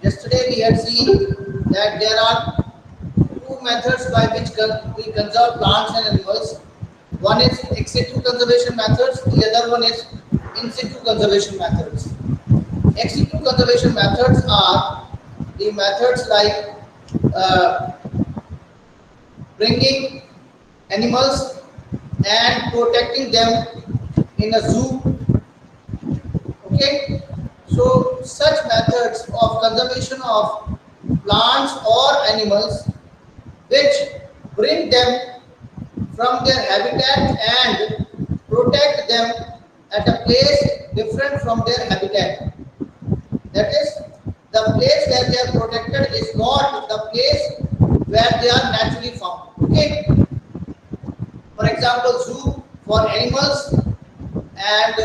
Yesterday we had seen that there are two methods by which we conserve plants and animals. One is ex situ conservation methods, the other one is in situ conservation methods. Ex situ conservation methods are the methods like uh, bringing animals and protecting them in a zoo. Okay, so such methods of conservation of plants or animals which bring them from their habitat and protect them at a place different from their habitat. That is, the place where they are protected is not the place where they are naturally found. Okay. For example, zoo for animals and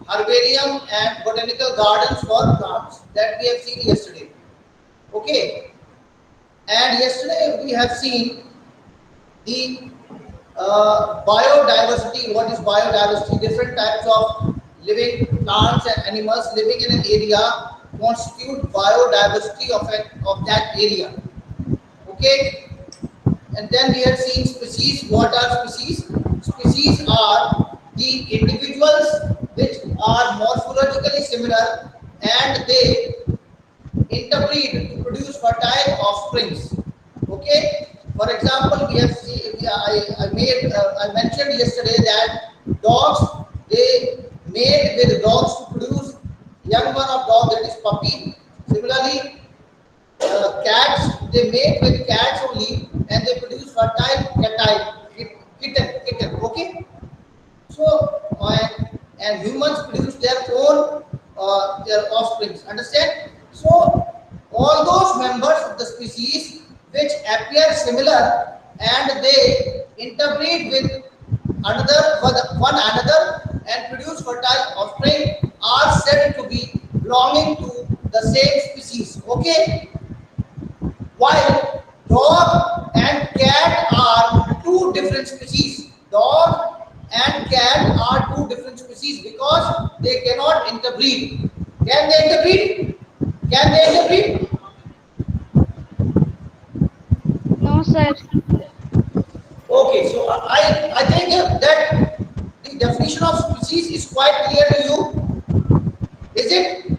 herbarium and botanical gardens for plants that we have seen yesterday. Okay. And yesterday we have seen the biodiversity. What is biodiversity? Different types of living plants and animals living in an area constitute biodiversity of that area. Okay. And then we have seen species. What are species? Species are the individuals which are morphologically similar and they interbreed to produce fertile offsprings. Okay. For example, we have seen. I mentioned yesterday that dogs they mate with dogs to produce young one of dog, that is puppy. Similarly, cats they mate with cats only and they produce fertile kitten. Okay. So and humans produce their offsprings. Understand? So all those members of the species which appear similar and they interbreed with one another and produce fertile offspring are said to be belonging to the same species. Okay. While dog and cat are two different species. Dog and cat are two different species because they cannot interbreed. Can they interbreed? Can they interbreed? No, sir. Okay, so I think that the definition of species is quite clear to you. Is it?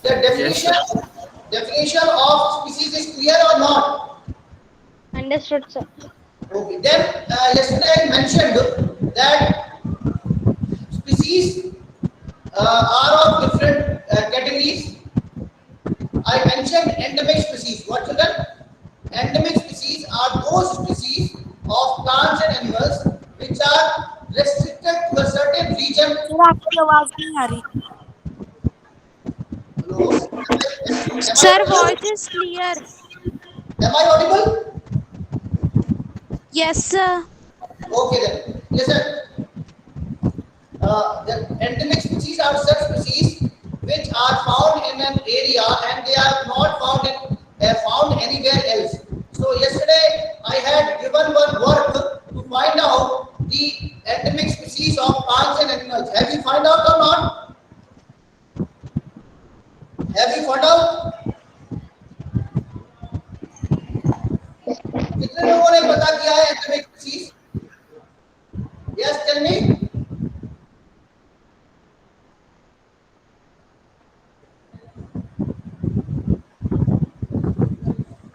The Yes, sir. definition of species is clear or not? Understood, sir. Okay. Then yesterday I mentioned that species are of different categories. I mentioned endemic species. What children? Endemic species are those species of plants and animals which are restricted to a certain region. Sir आपकी आवाज नहीं आ रही. Hello? Am I Sir, audible? voice is clear. Am I audible? Yes, sir. Okay then. Listen. The endemic species are such species which are found in an area and they are not found anywhere else. So yesterday I had given one work to find out the endemic species of plants and animals. Have you found out or not? Have you found out? कितने लोगों ने पता किया है endemic species? Yes, tell me.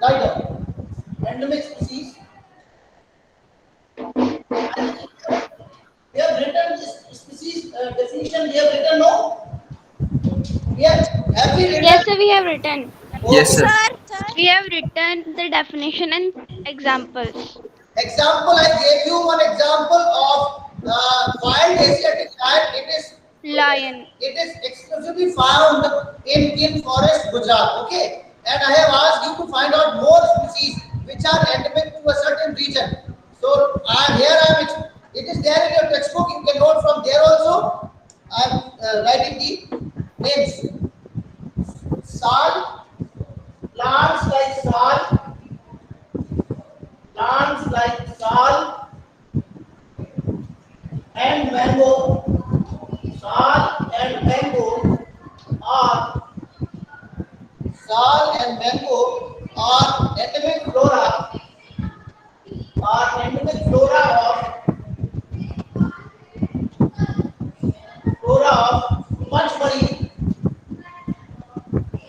Right now, endemic species. We have written this species definition. We have written no. Yes. Have we written? Yes, sir, we have written. Yes, Okay. sir. We have written the definition and examples. Example. I gave you one example of wild Asiatic lion. Lion. It is exclusively found in forest Gujarat. Okay. And I have asked you to find out more species which are endemic to a certain region. So it is there in your textbook. You can note from there also. I am writing the names. Sal, plants like sal and mango. Sal and mango Sal and mango are endemic flora of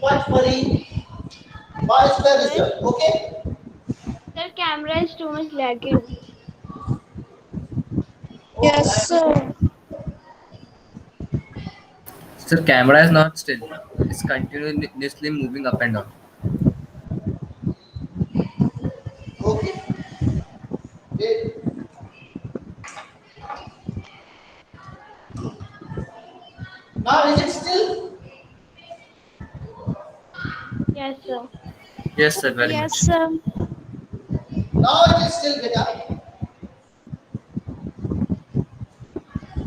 Panchmari biosphere Sir, reserve. Okay. the camera is too much lagging. Oh, Yes, that is sir. Sir, camera is not still. It's continuously moving up and down. okay. Wait. Now is it still? Yes, sir. Yes, sir, very Yes, much. sir. Now it is still, beta.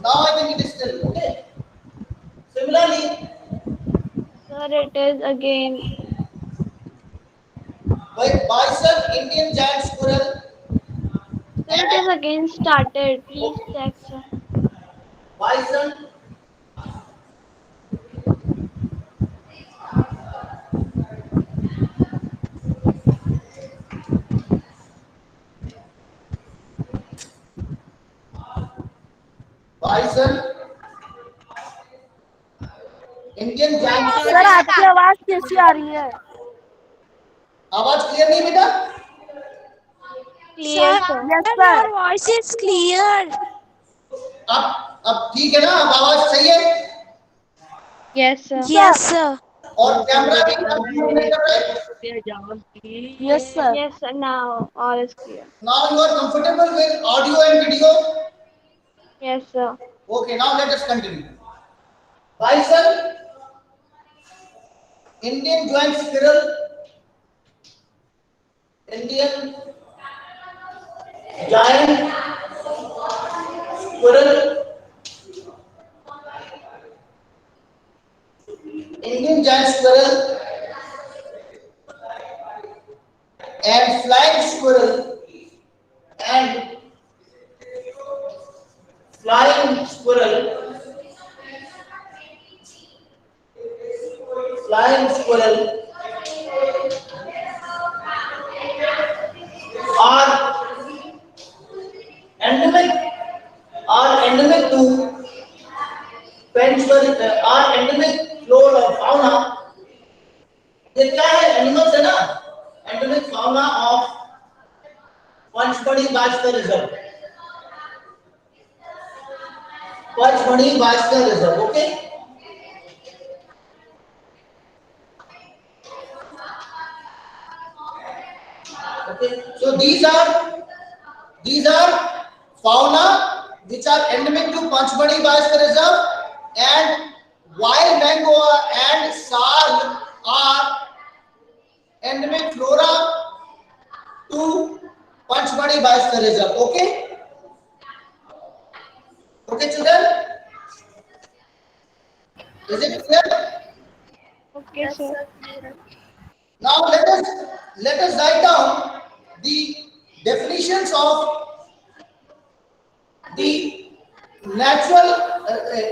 Now I think it is still. Okay. Similarly, Sir, it is again. bison, Indian giant squirrel, Sir, it is and again started. Please okay, check, sir. bison, bison, Indian giant sir squirrel. आपकी आवाज कैसी आ रही है? आवाज clear नहीं बेटा? Clear, sir sir. Yes, sir. Your voice is clear. अब ठीक है ना? अब आवाज सही है Yes, sir. Yes, sir. और कैमरा भी अब movement कर रहा है. Yes, sir. Yes, sir. Now all is clear. Now you are comfortable with audio and video. Yes, sir. Okay, now let us continue. Bison, Indian giant squirrel, Indian giant squirrel, Indian giant squirrel, and flying squirrel, and flying squirrel, flying squirrel are endemic endemic to are endemic flora fauna. ये क्या है? Animals है ना? Endemic fauna of Pachmarhi biosphere reserve. Pachmarhi biosphere reserve. Okay. Okay. So these are fauna which are endemic to Panchmari Biosphere Reserve, and wild mango and sal are endemic flora to Panchmari Biosphere Reserve. Okay. Okay, children. Is it clear? Okay, sir. Now let us write down the definitions of the natural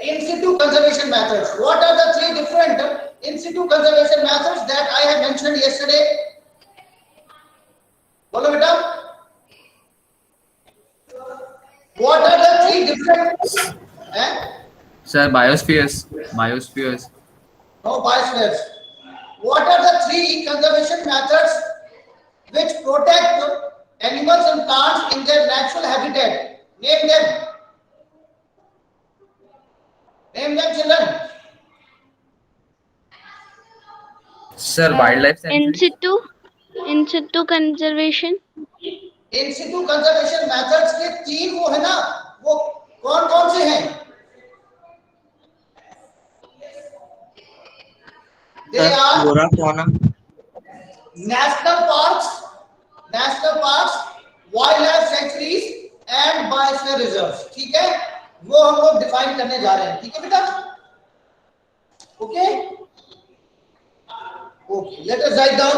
in situ conservation methods. What are the three different in situ conservation methods that I have mentioned yesterday? Bolo beta. What are the three different? Sir, biospheres. No biospheres. What are the three conservation methods which protect animals and plants in their natural habitat? Name them. Name them, children. Sir, wildlife In sanctuaries. situ, in situ conservation. In Situ conservation methods के तीन वो है ना, वो कौन कौन से हैं? They are flora fauna. National parks, wild life sanctuaries and biosphere reserves. ठीक है, वो हम लोग डिफाइन करने जा रहे हैं. ठीक है बेटा? Okay okay, let us write down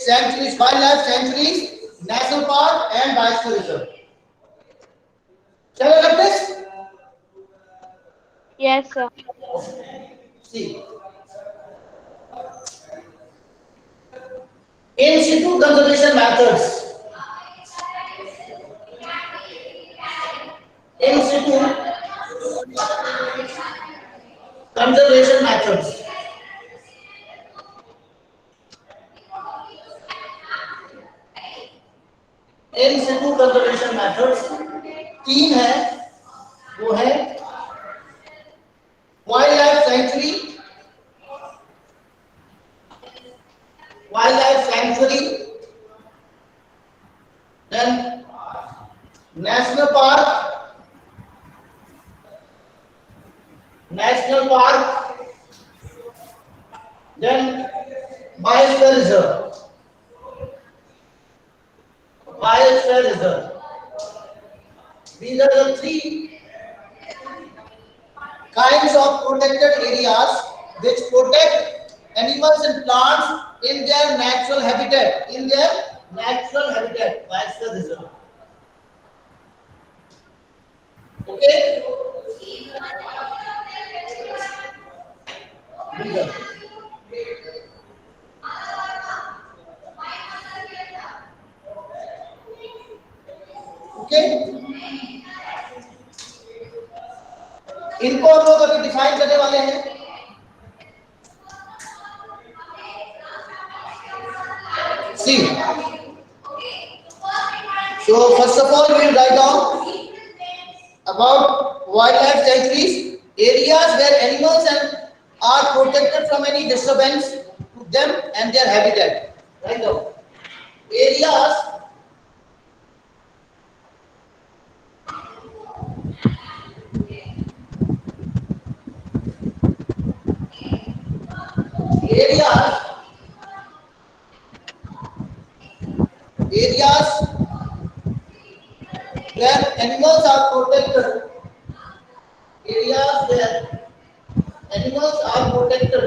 sanctuaries, wildlife sanctuaries, national park and biosphere reserve. Shall I like this? Yes, sir. See, In situ conservation methods. In situ conservation methods. In situ conservation methods तीन है, वो है wild life sanctuary, then national park, then biosphere reserve. These are the three kinds of protected areas which protect animals and plants in their natural habitat. Biosphere reserve. Okay. Okay, इनको हम लोग अभी define करने वाले हैं। सी, so first of all we will write down about wildlife sanctuaries, areas where animals are protected from any disturbance to them and their habitat. Write down areas where animals are protected, areas where animals are protected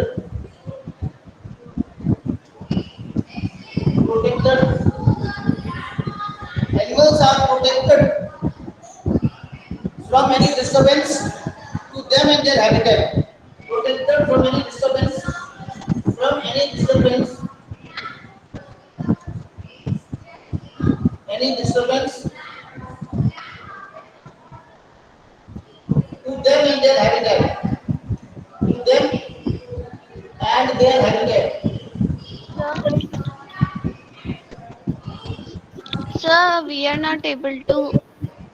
from any disturbance to them and their habitat. Protected from any disturbance to them and their habitat. Sir, we are not able to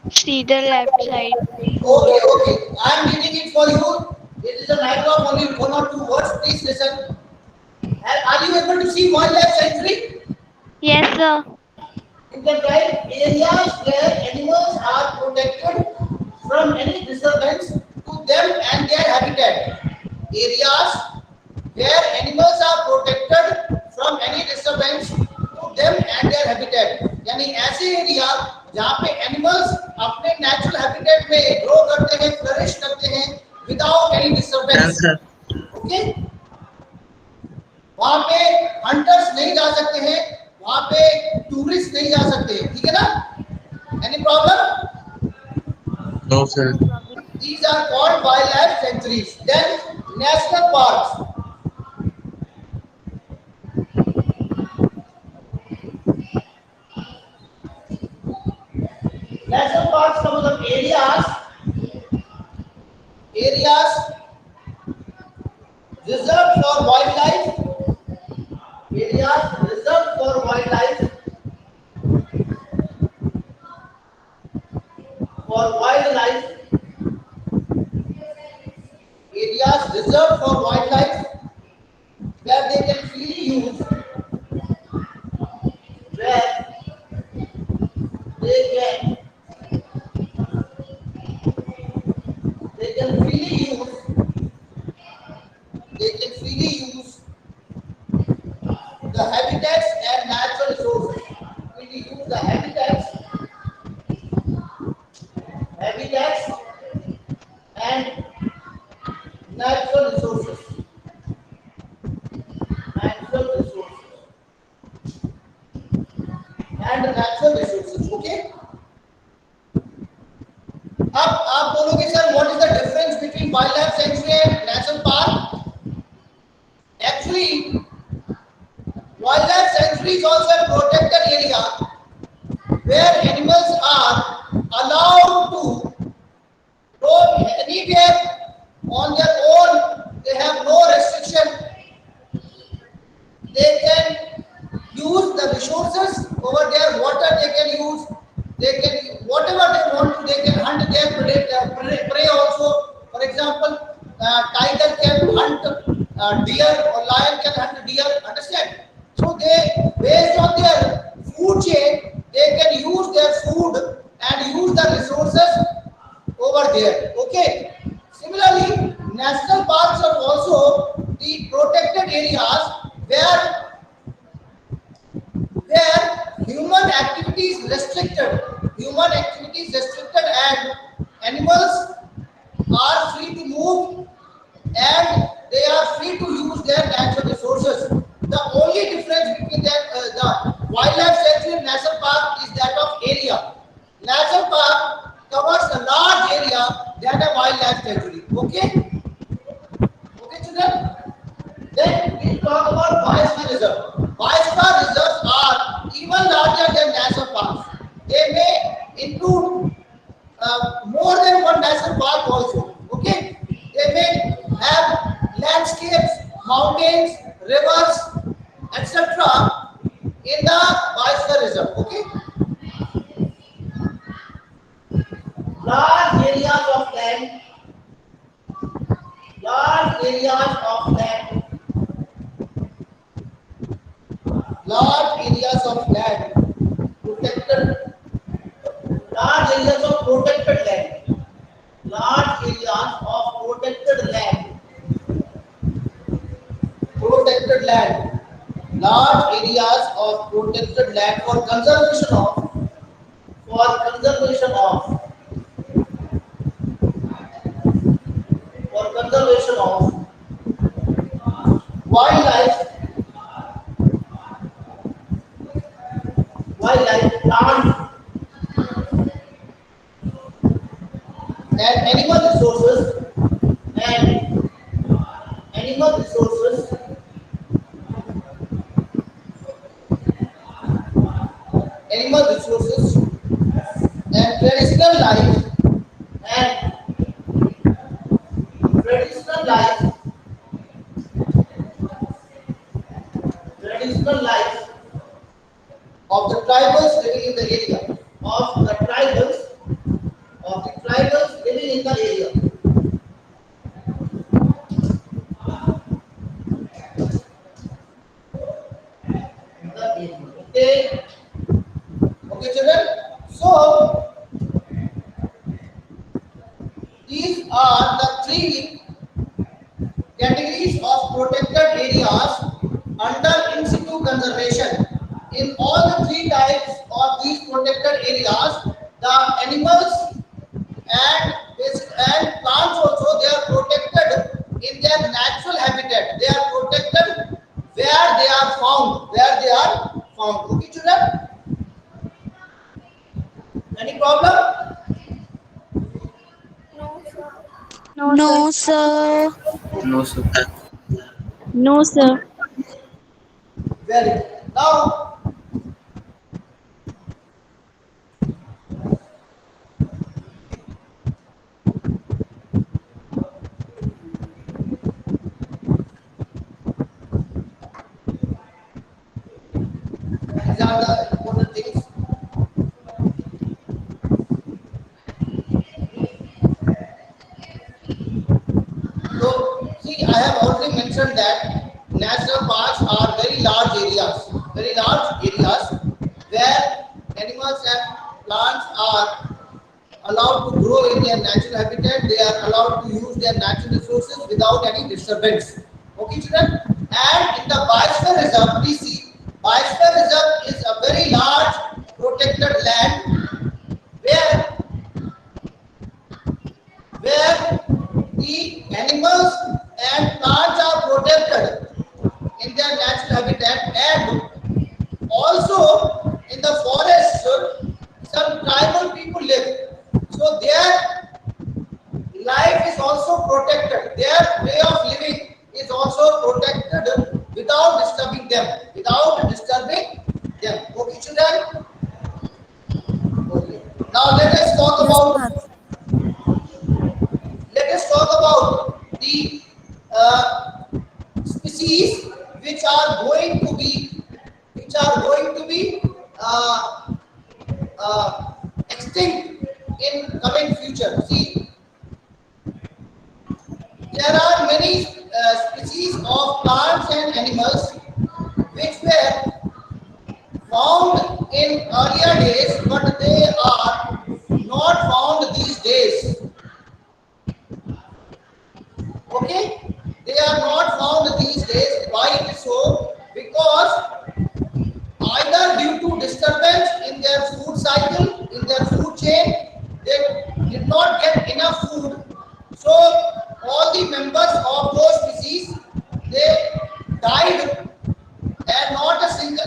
see the left side. Okay. I am reading it for you. It is a matter of only one or two words. Please listen. Are you able to see wildlife sanctuary? Yes, sir. You can write areas where animals are protected from any disturbance to them and their habitat. Areas where animals are protected from any disturbance to them and their habitat. यानी ऐसे area जहाँ पे animals अपने natural habitat में grow करते हैं, flourish करते हैं विदाउट एनी डिस्टर्बेंस. ओके, वहाँ पे हंटर्स नहीं जा सकते हैं, वहाँ पे टूरिस्ट नहीं जा सकते हैं. ठीक है ना? Any problem? No, sir. These are called wildlife sanctuaries. Then national parks. National parks का मतलब areas reserved for wildlife. Areas reserved for wildlife. Areas reserved for wildlife where they can freely use. The habitats and natural resources. Freely use the habitats and natural resources. Okay. अब आप बोलोगे sir what is the difference between wildlife sanctuary and national park? Actually, wildlife sanctuaries or are allowed to roam anywhere on their own. They have no restriction. They can use the resources over there, water they can use, they can whatever they want to, they can hunt their prey also. For example, tiger can hunt deer or lion can hunt deer, understand? So they, based on their food chain, they can use their food and use the resources over there. Okay. Similarly, national parks are also the protected areas where human activity is restricted. Human activity is restricted and animals are free to move and they are free to use their natural resources. The only difference between the wildlife sanctuary and national park is that of area. National park covers a large area than a wildlife sanctuary. Okay? Okay, children? Then we'll talk about biosphere reserve. Biosphere reserves are even larger than national parks. They may include more than one national park also. Okay, they may have landscapes, mountains, rivers, etc. in the biosphere reserve. Okay, large areas of land, large areas of land, large areas of land protected, large areas of protected land, large areas of protected land, protected land, large areas of protected land for conservation of, for conservation of wildlife, plant and animal resources and animal resources animal resources and traditional life and traditional life traditional life of the tribals living in the area, of the tribals living in the area. Okay, okay, children. So these are the three categories of protected areas under in situ conservation. In all the three types of these protected areas, the animals and plants also, they are protected in their natural habitat. They are protected where they are found. Where they are found. Okay, children? Any problem? No, sir. No, sir. No, sir. Very good. Now, these are the important things. So, see, I have already mentioned that national parks are very large areas where animals and plants are allowed to grow in their natural habitat. They are allowed to use their natural resources without any disturbance. Okay, children? And in the biosphere reserve, we see biosphere reserve is a very large protected land where the animals and plants are protected in their natural habitat, and also in the forest some tribal people live, so their life is also protected, their way of living is also protected without disturbing them, Okay, children? Okay. species which are going to be uh, extinct in coming future. See, there are many species of plants and animals which were found in earlier days, but they are not found these days. Okay, they are not found these days. Why it is so? Because either due to disturbance in their food cycle, in their food chain, they did not get enough food. So all the members of those species, they died, and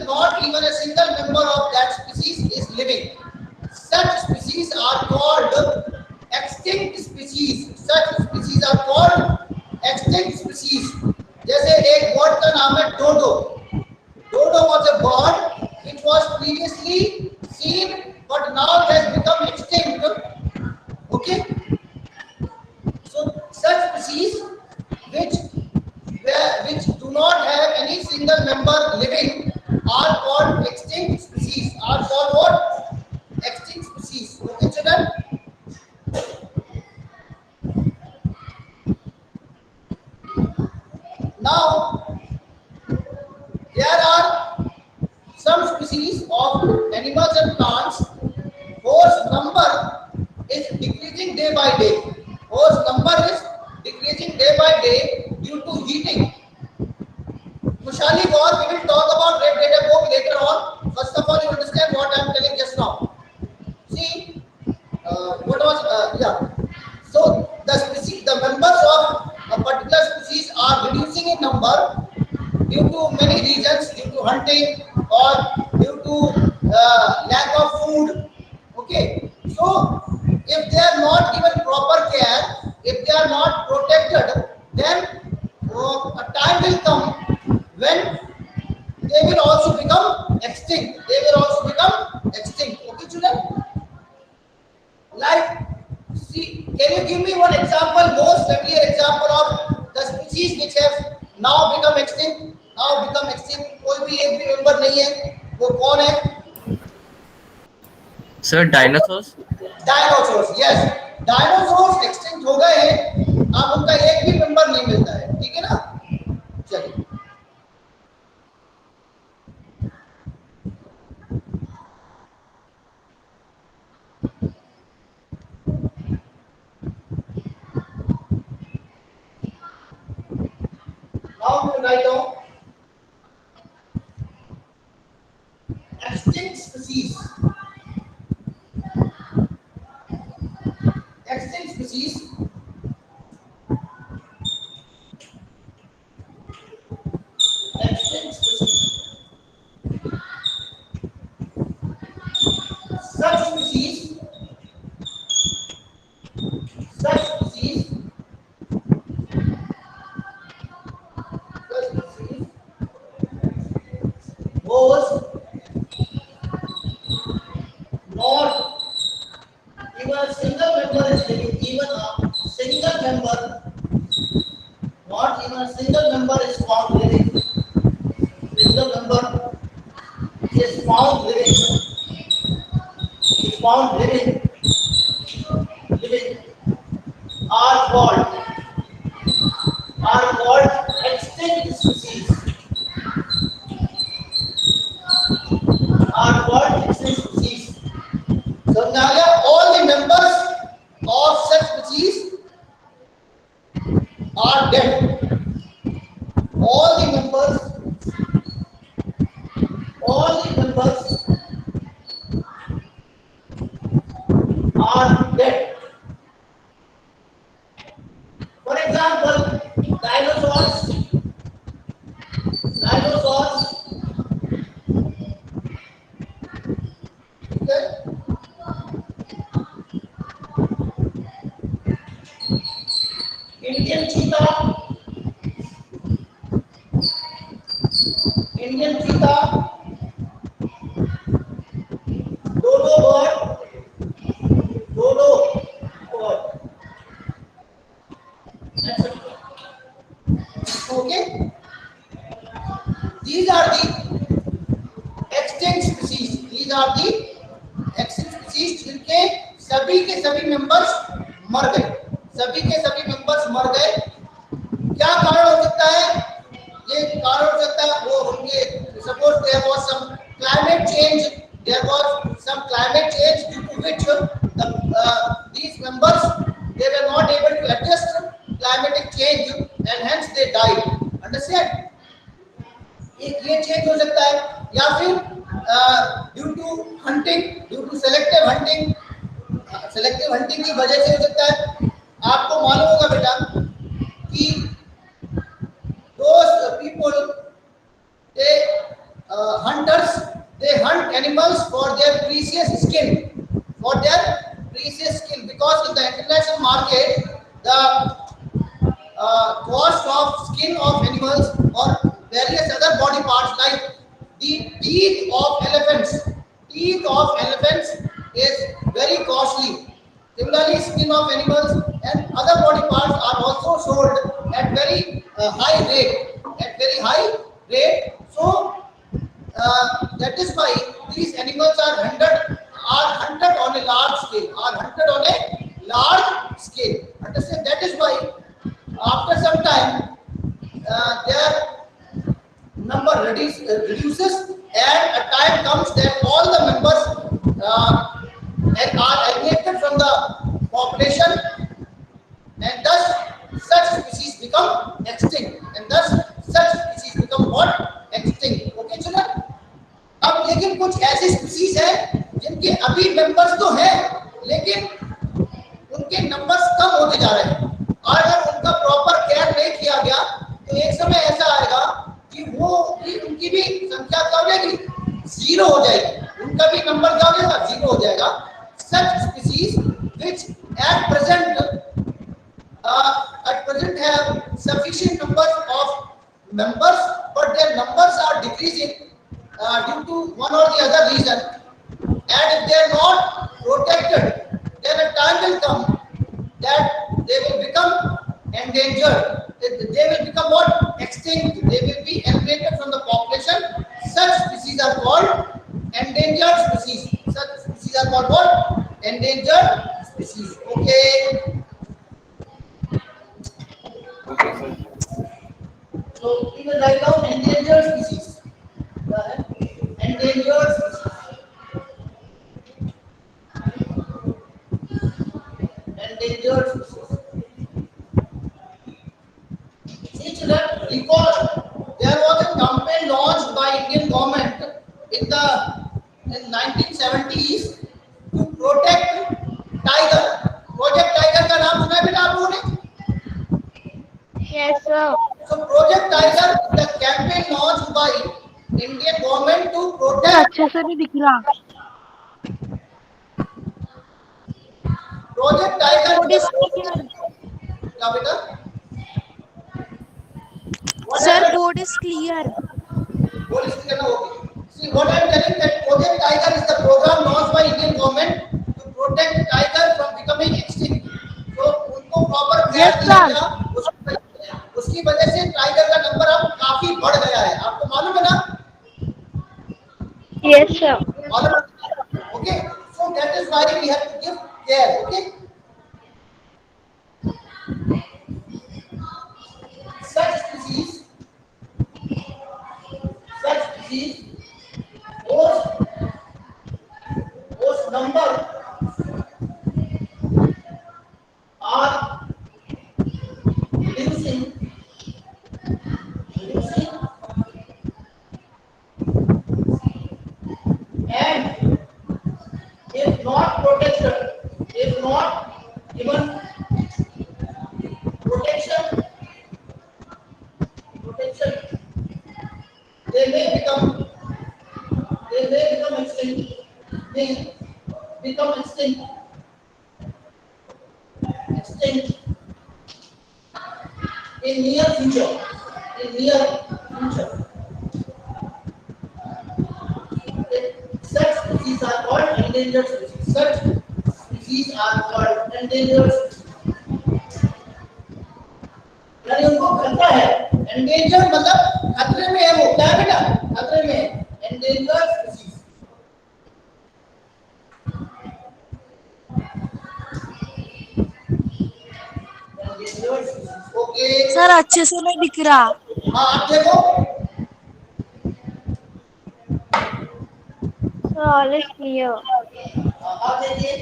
not even a single member of that species is living. Such species are called extinct species. Such species are called extinct species. जैसे एक bird का नाम है डोडो. Dodo was a bird which was previously seen but now has become extinct. Okay, so such species which which do not have any single member living are called extinct species. Are called what? Extinct species. Okay, children. Now there are some species of animals and plants whose number is decreasing day by day. Whose number is decreasing day by day due to heating. Kushali Gaur, we will talk about red data book later on. First of all, you understand what I am telling just now. See, what was yeah. So the members of a particular species are reducing in number due to many reasons, due to hunting or due to lack of food. Okay, so if they are not given proper care, if they are not protected, then a time will come when they will also become extinct. They will also become extinct. Okay, children. Like, see, can you give me one example, most familiar example of the species which have now become extinct? Now become extinct. कोई भी एक भी member नहीं है. वो कौन है? Sir, dinosaurs? Dinosaurs. Yes. Dinosaurs extinct हो गए हैं. अब उनका एक भी member नहीं मिलता है. ठीक है ना? चलिए. Now we will write down extinct species. Extinct species. Extinct species. Such species. Such species. Such species was not even a single member is living, even a single member, not even a single member is found living. Single member is found living. Is found living. Living are called extinct species. Are called extinct species. So now all the members of such species are dead. All the members are dead. For example, dinosaurs. Okay. Indian cheetah, dodo bird, etc. These are the extinct species. These are the extinct species जिनके सभी के सभी members मर गए, सभी के सभी members मर गए। क्या कारण हो सकता है? ये कारण हो सकता है वो उनके suppose there was some climate change, there was some climate change due to which these members they were not able to adjust climatic change and hence they died. Understand? एक ये चेंज हो सकता है, या फिर due to hunting, due to selective hunting, selective hunting की वजह से हो सकता है। आपको मालूम होगा बेटा कि those people they hunters they hunt animals for their precious skin, for their precious skin, because in the international market the cost of skin of animals or various other body parts like the teeth of elephants is very costly. Similarly, skin of animals and other body parts are also sold at very high rate. So that is why these animals are hunted on a large scale. Understand? That is why after some time their number reduces and a time comes that all the members are alienated from the population, and thus such species become extinct, what? Extinct. Okay children? अब लेकिन कुछ ऐसी species है जिनके अभी members तो हैं लेकिन उनके नंबर्स कम होते जा रहे हैं, और अगर उनका प्रॉपर केयर नहीं किया गया तो एक समय ऐसा आएगा कि उनकी भी संख्या क्या हो जाएगी? जीरो हो जाएगी, उनका भी नंबर क्या हो जाएगा? जीरो हो जाएगा। Such species which at present have sufficient numbers of members, but their numbers are decreasing due to one or the other reason, and if they are not protected, then a time will come that they will become endangered. They will become what? Extinct. They will be eliminated from the population. Such species are called endangered species. Such species are called what? Endangered species. Okay. So we will write down endangered species. Endangered species. Endangered species. See children, recall there was a campaign launched by Indian government in 1970s to protect tiger. Project Tiger का नाम सुना है बेटा आप लोगों ने? Yes, sir. So Project Tiger is the campaign launched by Indian government to protect. अच्छा से नहीं दिख रहा। Project Tiger Board is clear. क्या बेटा? Sir, board is clear. बोल इसकी करना होगी। See what I am telling that Project Tiger is the program launched by Indian government to protect tiger from becoming extinct. So उनको proper care Yes, दिया sir. गया, उसकी वजह से टाइगर का नंबर अब काफी बढ़ गया है। आपको मालूम है ना? Yes, sir. मालूम है? Okay. So that is why we have to give care. Okay. Such species, those number are reducing, and if not protected, if not given protection, they may become extinct. May become extinct in near future. Such species are called endangered species. यानी उनको खतरा है, endanger मतलब खतरे में है, वो क्या है बेटा, खतरे में है, एंडेंजर स्पीसीज। ओके। सर अच्छे से नहीं दिख रहा। हाँ आप देखो, So all is clear. आप देखिए,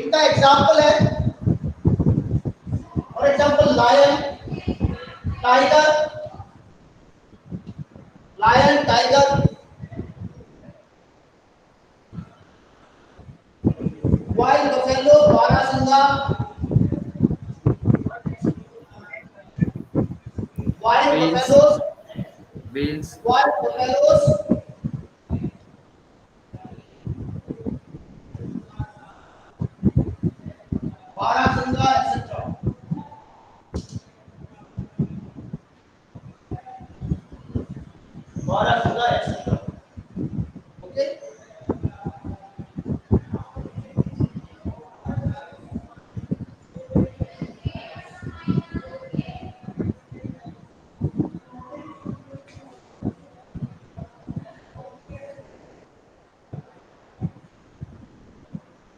इनका एग्जाम्पल है, for example lion, tiger, lion, tiger, wild buffalo, barasingha, wild Whales, buffaloes, whales, wild buffaloes, barasingha etcetera. Barasingha etcetera. Okay,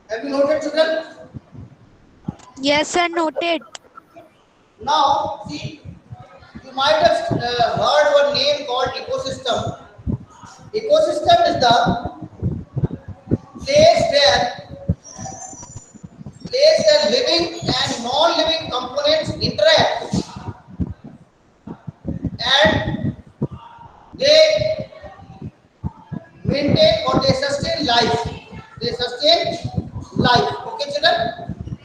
have you noted children? Yes, sir. Noted. Now see, you might have heard one name called ecosystem. Ecosystem is the place where living and non-living components interact and they maintain or they sustain life. They sustain life. Okay, children?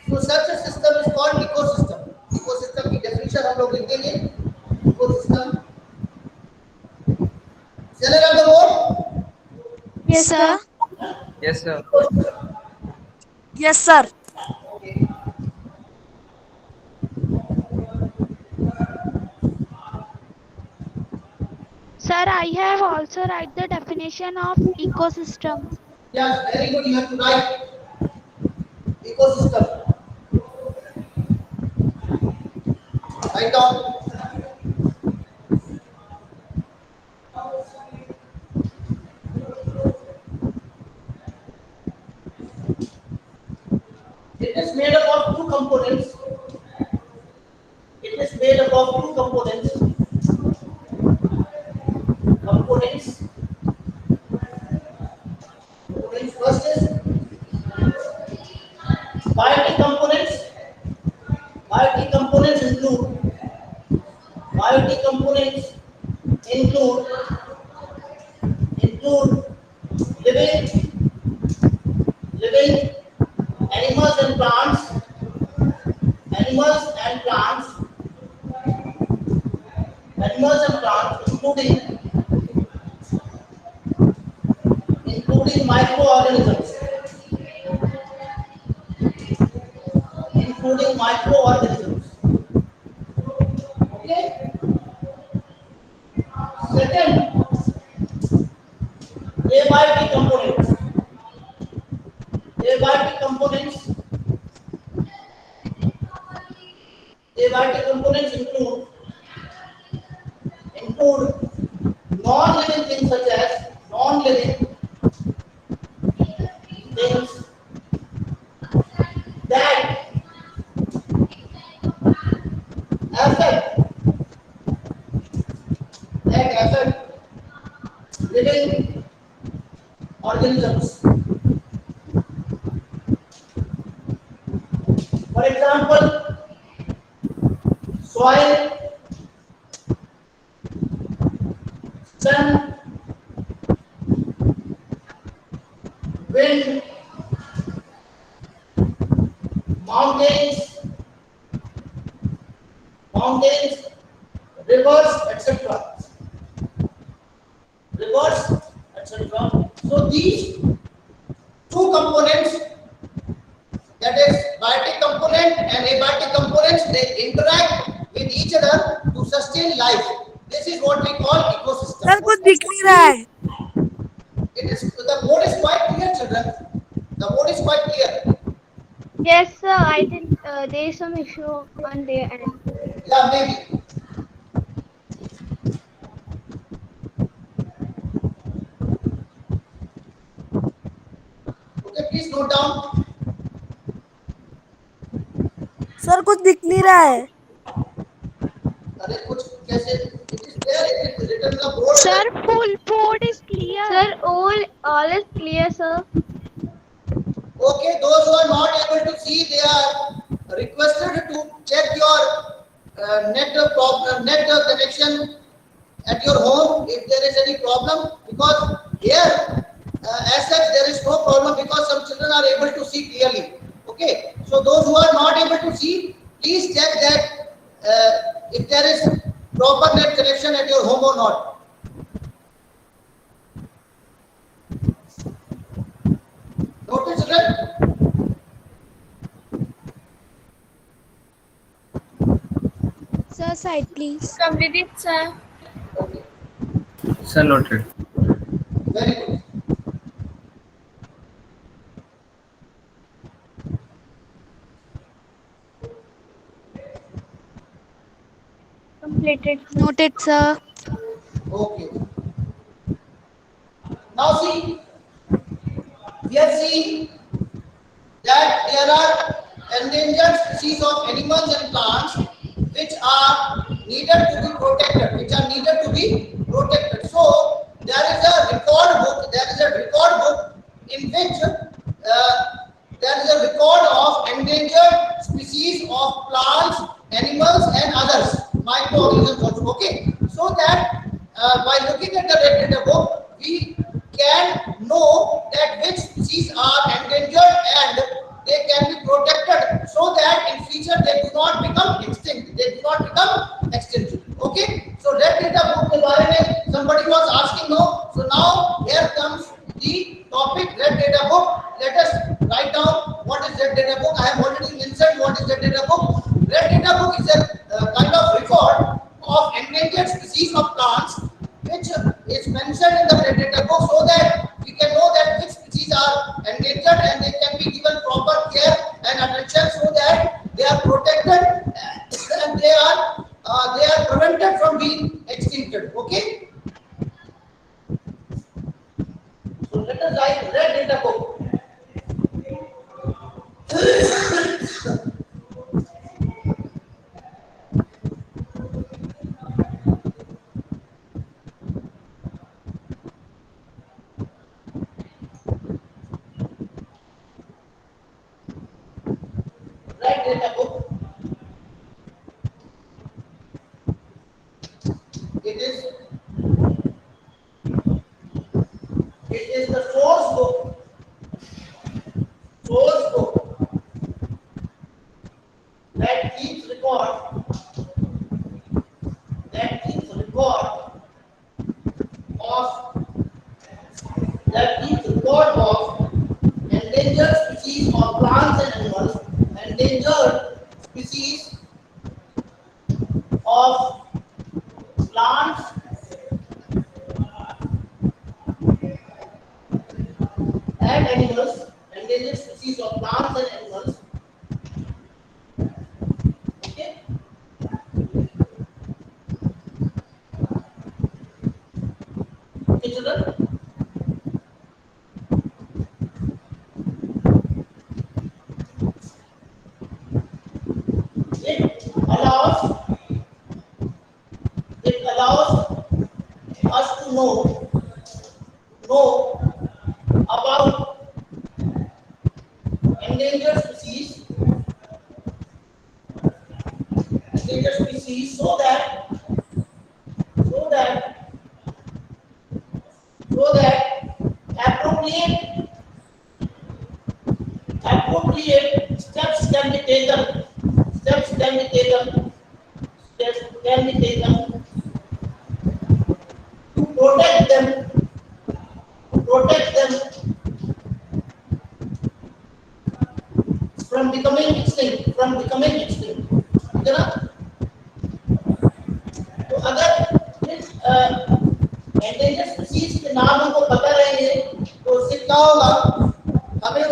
So such a system is called ecosystem. Ecosystem की definition हम लोग लिखेंगे. Ecosystem. Children on the board? Yes, Sir. sir. yes sir. Yes, sir. Okay. Sir, I have also write the definition of ecosystem. Yes, very good. You have to write ecosystem. Write down. It is made up of two components. It is made up of two components. Components. Components. First is biotic components. Biotic components include biotic components include include living living animals and plants, animals and plants, animals and plants, including microorganisms, including microorganisms. Okay. Second, abiotic components. Abiotic components. Abiotic components include non-living things such as non-living things that affect living organisms. For example, soil, sun, wind, mountains, rivers, etc. Rivers, etc. So these two components, that is biotic component and abiotic components, they interact with each other to sustain life. This is what we call ecosystem. Sir कुछ दिख नहीं रहा है। It is, the board is quite clear, children. The board is quite clear. Yes, sir. I think there is some issue on their end. Yeah, maybe. Okay, please note down. Sir कुछ दिख नहीं रहा है. अरे कुछ कैसे? It is there. It is written on the board. Sir, full board is clear. Sir, all is clear, sir. Okay, those who are not able to see, they are requested to check your net connection at your home if there is any problem, because here as such there is no problem because some children are able to see clearly. Okay, so those who are not able to see, please check that if there is proper net connection at your home or not. Notice, children. Sir, side please. Completed, sir. Okay, Sir, noted. very good. Completed, sir. Noted, sir. Okay. Now see, we have seen that there are endangered species of animals and plants which are needed to be protected, So there is a record book in which there is a record of endangered species of plants, animals and others, microorganisms also. Okay, so that by looking at the red data book, we can know that which species are endangered and they can be protected so that in future they do not become extinct. Okay, so red data book के बारे में somebody was asking. No, so now here comes the topic red data book. Let us write down what is red data book. I have already mentioned what is red data book. Red data book is a kind of record of endangered species of plants which is mentioned in the red data book so that we can know that which species are endangered and they can be given proper care and attention so that they are protected and they are prevented from being extincted. Okay, so let us write red data book. Red data book. It is the source book that keeps record of endangered species of plants and animals, endangered species of plants and animals, endangered species of plants and animals. Okay, okay, children. It allows us to know about endangered species so that appropriate steps can be taken to protect them from becoming extinct. ठीक है ना? तो अगर इस endangered species के नाम हमको पता रहेंगे तो उससे क्या होगा, हमें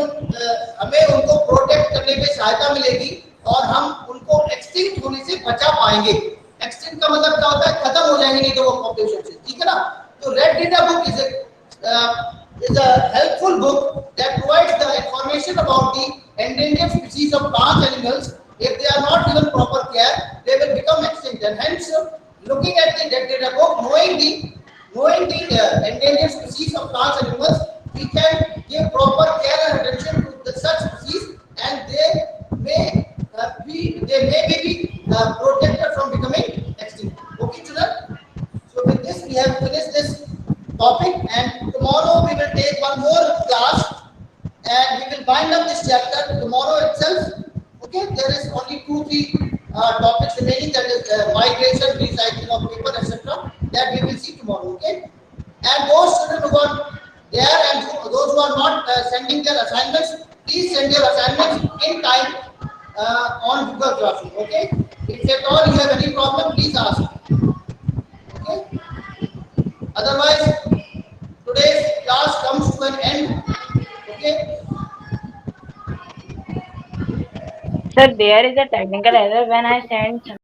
उनको प्रोटेक्ट करने करने पे सहायता मिलेगी और हम उनको एक्सटिंक्ट होने से बचा पाएंगे। एक्सटिंक्ट का मतलब क्या होता है, खत्म हो जाएंगे नहीं तो वो पॉपुलेशन से, ठीक है ना। तो red data book is a helpful book that provides the information about the endangered species of plants and animals. If they are not given proper care, they will become extinct. And hence, looking at the red data book, knowing the endangered species of plants and animals, we can give proper care and attention to such species, and they may be protected from becoming extinct. Okay, children. So with this, we have finished this topic, and tomorrow we will take one more class, and we will wind up this chapter tomorrow itself. Okay, there is only 2-3 topics remaining, that is migration, recycling of paper, etc. That we will see tomorrow. Okay, and those children who are there and those who are not sending their assignments, please send your assignments in time on Google Classroom. Okay, if at all you have any problem, please ask. Okay. Otherwise, today's class comes to an end. Okay. Sir, there is a technical error when I send